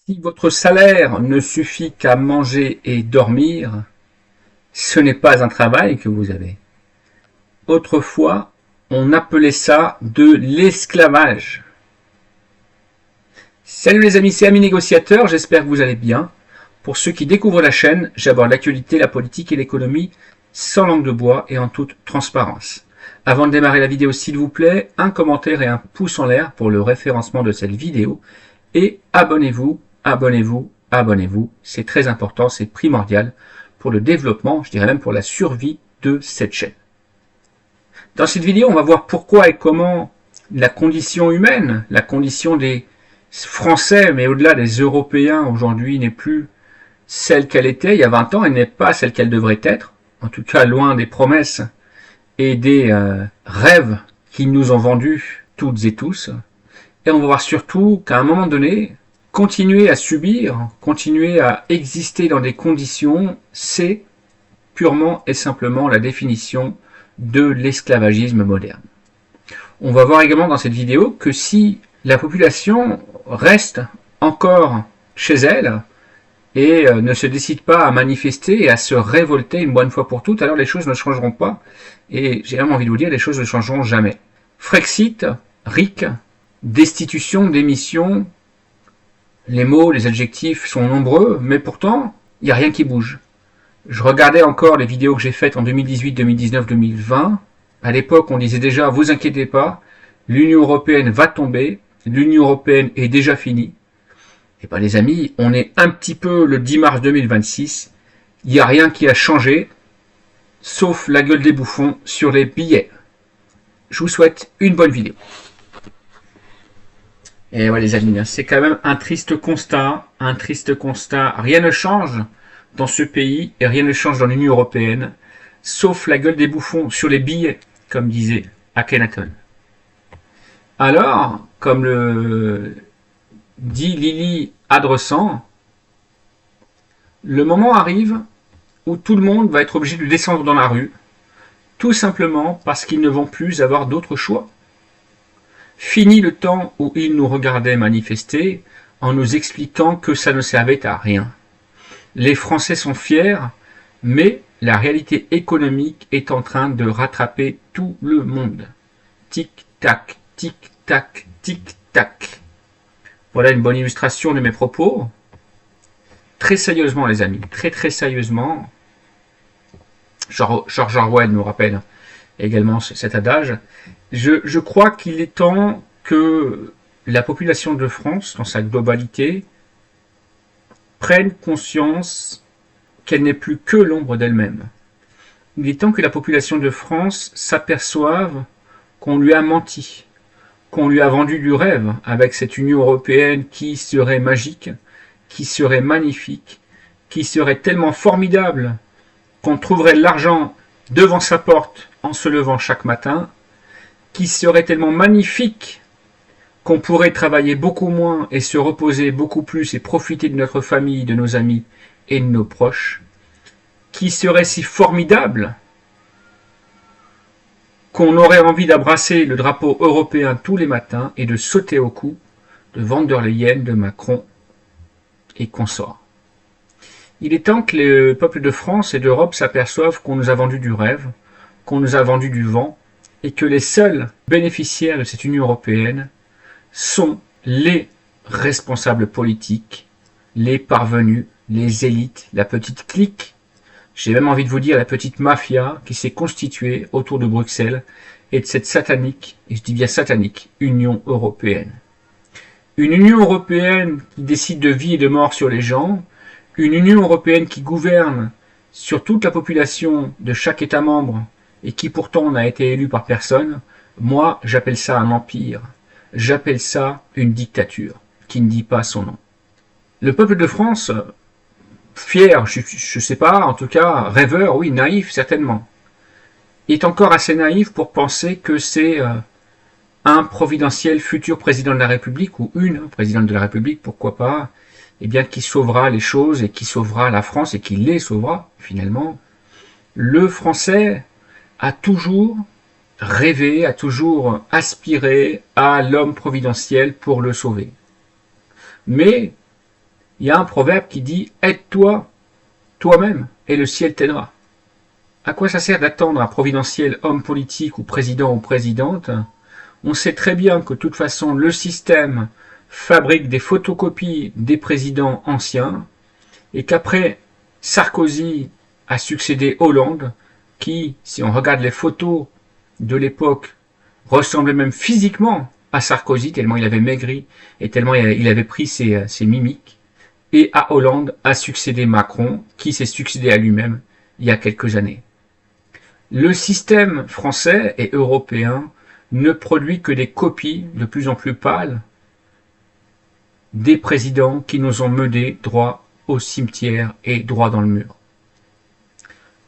Si votre salaire ne suffit qu'à manger et dormir, ce n'est pas un travail que vous avez. Autrefois, on appelait ça de l'esclavage. Salut les amis, c'est Ami Négociateur, j'espère que vous allez bien. Pour ceux qui découvrent la chaîne, j'aborde l'actualité, la politique et l'économie sans langue de bois et en toute transparence. Avant de démarrer la vidéo, s'il vous plaît, un commentaire et un pouce en l'air pour le référencement de cette vidéo. Et abonnez-vous, abonnez-vous, abonnez-vous. C'est très important, c'est primordial pour le développement, je dirais même pour la survie de cette chaîne. Dans cette vidéo, on va voir pourquoi et comment la condition humaine, la condition des Français, mais au-delà des Européens aujourd'hui, n'est plus celle qu'elle était il y a 20 ans, elle n'est pas celle qu'elle devrait être, en tout cas loin des promesses et des rêves qu'ils nous ont vendus toutes et tous. Et on va voir surtout qu'à un moment donné, continuer à subir, continuer à exister dans des conditions, c'est purement et simplement la définition de l'esclavagisme moderne. On va voir également dans cette vidéo que si la population reste encore chez elle et ne se décide pas à manifester et à se révolter une bonne fois pour toutes, alors les choses ne changeront pas. Et j'ai vraiment envie de vous dire, les choses ne changeront jamais. Frexit, RIC, destitution, démission, les mots, les adjectifs sont nombreux, mais pourtant, il n'y a rien qui bouge. Je regardais encore les vidéos que j'ai faites en 2018, 2019, 2020. À l'époque, on disait déjà, vous inquiétez pas, l'Union européenne va tomber, l'Union européenne est déjà finie. Et bien les amis, on est un petit peu le 10 mars 2026, il n'y a rien qui a changé, sauf la gueule des bouffons sur les billets. Je vous souhaite une bonne vidéo. Et ouais les amis, c'est quand même un triste constat, rien ne change dans ce pays et rien ne change dans l'Union européenne, sauf la gueule des bouffons sur les billets, comme disait Akhenaton. Alors, comme le dit Lily Adressan, le moment arrive où tout le monde va être obligé de descendre dans la rue, tout simplement parce qu'ils ne vont plus avoir d'autre choix. Fini le temps où ils nous regardaient manifester en nous expliquant que ça ne servait à rien. Les Français sont fiers, mais la réalité économique est en train de rattraper tout le monde. Tic-tac, tic-tac, tic-tac. Voilà une bonne illustration de mes propos. Très sérieusement les amis, très sérieusement, George Orwell nous rappelle également cet adage, je crois qu'il est temps que la population de France, dans sa globalité, prenne conscience qu'elle n'est plus que l'ombre d'elle-même. Il est temps que la population de France s'aperçoive qu'on lui a menti, qu'on lui a vendu du rêve avec cette Union européenne qui serait magique, qui serait magnifique, qui serait tellement formidable qu'on trouverait de l'argent devant sa porte en se levant chaque matin, qui serait tellement magnifique qu'on pourrait travailler beaucoup moins et se reposer beaucoup plus et profiter de notre famille, de nos amis et de nos proches, qui serait si formidable qu'on aurait envie d'abrasser le drapeau européen tous les matins et de sauter au cou de von der Leyen, de Macron et consorts. Il est temps que le peuple de France et d'Europe s'aperçoivent qu'on nous a vendu du rêve, qu'on nous a vendu du vent, et que les seuls bénéficiaires de cette Union européenne sont les responsables politiques, les parvenus, les élites, la petite clique, j'ai même envie de vous dire la petite mafia qui s'est constituée autour de Bruxelles et de cette satanique, et je dis bien satanique, Union européenne. Une Union européenne qui décide de vie et de mort sur les gens, une Union européenne qui gouverne sur toute la population de chaque État membre et qui pourtant n'a été élue par personne, moi j'appelle ça un empire, j'appelle ça une dictature qui ne dit pas son nom. Le peuple de France, fier, je sais pas, en tout cas rêveur, oui, naïf certainement, est encore assez naïf pour penser que c'est un providentiel futur président de la République ou une présidente de la République, pourquoi pas, eh bien qui sauvera les choses et qui sauvera la France et qui les sauvera finalement. Le Français a toujours rêvé, a toujours aspiré à l'homme providentiel pour le sauver. Mais Il y a un proverbe qui dit « Aide-toi toi-même et le ciel t'aidera ». À quoi ça sert d'attendre un providentiel homme politique ou président ou présidente? On sait très bien que de toute façon le système fabrique des photocopies des présidents anciens et qu'après Sarkozy a succédé Hollande qui, si on regarde les photos de l'époque, ressemblait même physiquement à Sarkozy tellement il avait maigri et tellement il avait pris ses mimiques. Et à Hollande a succédé Macron qui s'est succédé à lui-même il y a quelques années. Le système français et européen ne produit que des copies de plus en plus pâles des présidents qui nous ont menés droit au cimetière et droit dans le mur.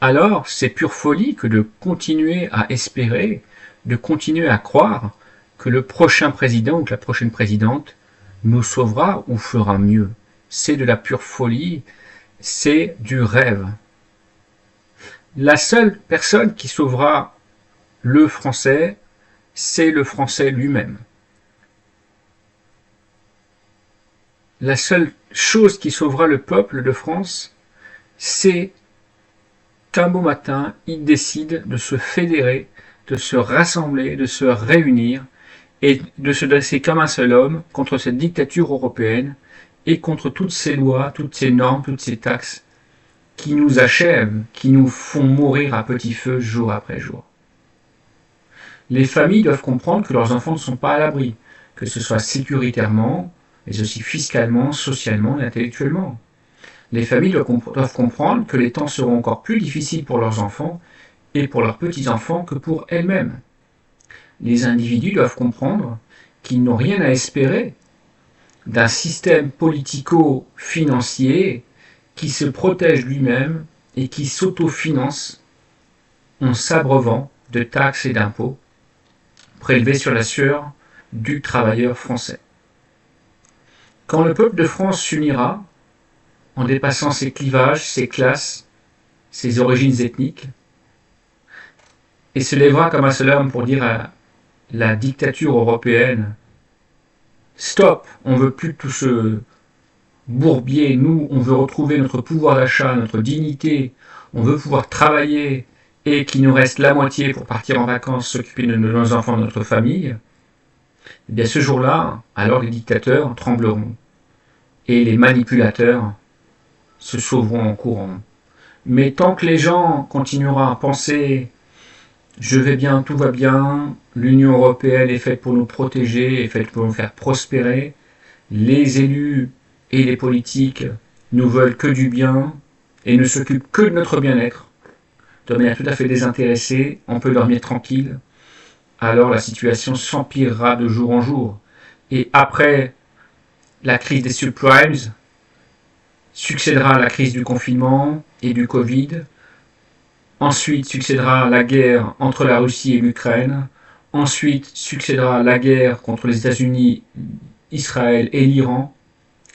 Alors, c'est pure folie que de continuer à espérer, de continuer à croire que le prochain président ou que la prochaine présidente nous sauvera ou fera mieux. C'est de la pure folie, c'est du rêve. La seule personne qui sauvera le français, c'est le français lui-même. La seule chose qui sauvera le peuple de France, c'est qu'un beau matin, il décide de se fédérer, de se rassembler, de se réunir et de se dresser comme un seul homme contre cette dictature européenne et contre toutes ces lois, toutes ces normes, toutes ces taxes qui nous achèvent, qui nous font mourir à petit feu jour après jour. Les familles doivent comprendre que leurs enfants ne sont pas à l'abri, que ce soit sécuritairement, mais aussi fiscalement, socialement et intellectuellement. Les familles doivent comprendre que les temps seront encore plus difficiles pour leurs enfants et pour leurs petits-enfants que pour elles-mêmes. Les individus doivent comprendre qu'ils n'ont rien à espérer d'un système politico-financier qui se protège lui-même et qui s'autofinance en s'abreuvant de taxes et d'impôts prélevés sur la sueur du travailleur français. Quand le peuple de France s'unira, en dépassant ses clivages, ses classes, ses origines ethniques, et se lèvera comme un seul homme pour dire à la dictature européenne « Stop, on veut plus tout ce bourbier, nous, on veut retrouver notre pouvoir d'achat, notre dignité, on veut pouvoir travailler et qu'il nous reste la moitié pour partir en vacances, s'occuper de nos enfants, de notre famille », eh bien ce jour-là, alors les dictateurs trembleront et les manipulateurs se sauveront en courant. Mais tant que les gens continueront à penser « je vais bien, tout va bien, l'Union européenne est faite pour nous protéger, est faite pour nous faire prospérer, les élus et les politiques nous veulent que du bien et ne s'occupent que de notre bien-être, de manière tout à fait désintéressée, on peut dormir tranquille », alors la situation s'empirera de jour en jour. Et après la crise des subprimes, succédera la crise du confinement et du Covid. Ensuite succédera la guerre entre la Russie et l'Ukraine. Ensuite succédera la guerre contre les États-Unis, Israël et l'Iran.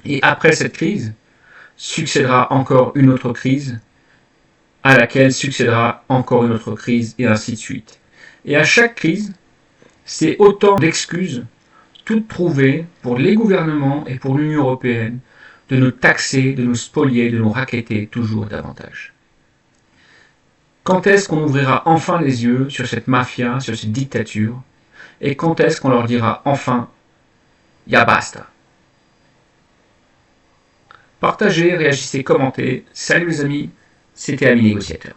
Et après cette crise, succédera encore une autre crise, à laquelle succédera encore une autre crise, et ainsi de suite. Et à chaque crise, c'est autant d'excuses, toutes trouvées pour les gouvernements et pour l'Union européenne, de nous taxer, de nous spolier, de nous racketter toujours davantage. Quand est-ce qu'on ouvrira enfin les yeux sur cette mafia, sur cette dictature, et quand est-ce qu'on leur dira enfin « ya basta ». Partagez, réagissez, commentez. Salut les amis, c'était Ami Négociateur.